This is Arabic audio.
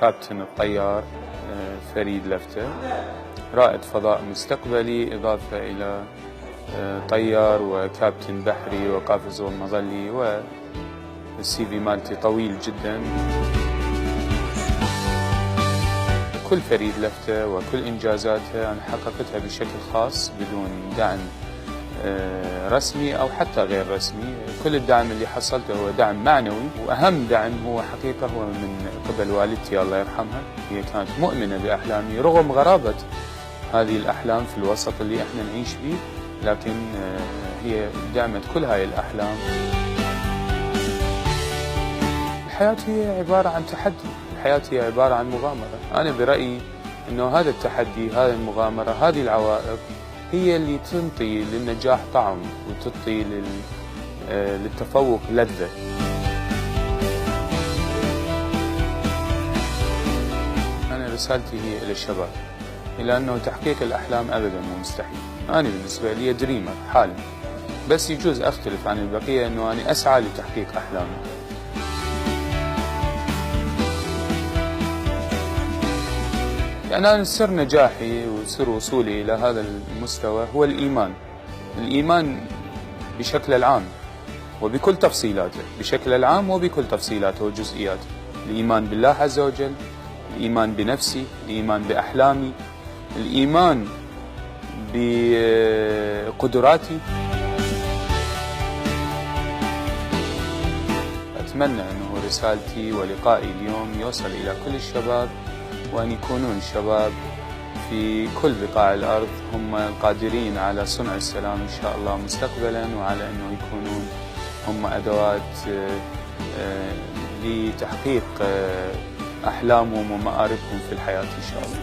كابتن الطيار فريد لفتة، رائد فضاء مستقبلي، إضافة إلى طيار وكابتن بحري وقافز ومظلي، والسي في مالتي طويل جدا. كل فريد لفتة وكل إنجازاتها أنا حققتها بشكل خاص بدون دعم رسمي أو حتى غير رسمي. كل الدعم اللي حصلته هو دعم معنوي، وأهم دعم هو حقيقة هو من قبل والدتي الله يرحمها. هي كانت مؤمنة بأحلامي رغم غرابة هذه الأحلام في الوسط اللي احنا نعيش فيه، لكن هي دعمت كل هاي الأحلام. الحياة هي عبارة عن تحدي، الحياة هي عبارة عن مغامرة. أنا برأيي أنه هذا التحدي، هذه المغامرة، هذه العوائق هي اللي تنطي للنجاح طعم وتعطي للتفوق لذة. أنا رسالتي هي إلى الشباب، إلى أنه تحقيق الأحلام أبداً مو مستحيل. أنا بالنسبة لي دريمر حالي، بس يجوز أختلف عن البقية أنه أنا أسعى لتحقيق أحلامي. يعني أنا سر نجاحي وسر وصولي إلى هذا المستوى هو الإيمان. الإيمان بشكل العام وبكل تفصيلاته، بشكل العام وبكل تفصيلاته وجزئياته. الإيمان بالله عز وجل، الإيمان بنفسي، الإيمان بأحلامي، الإيمان بقدراتي. أتمنى أنه رسالتي ولقائي اليوم يوصل إلى كل الشباب، وأن يكونون الشباب في كل بقاع الأرض هم قادرين على صنع السلام إن شاء الله مستقبلا، وعلى أنه يكونون هم أدوات لتحقيق أحلامهم ومآربهم في الحياة إن شاء الله.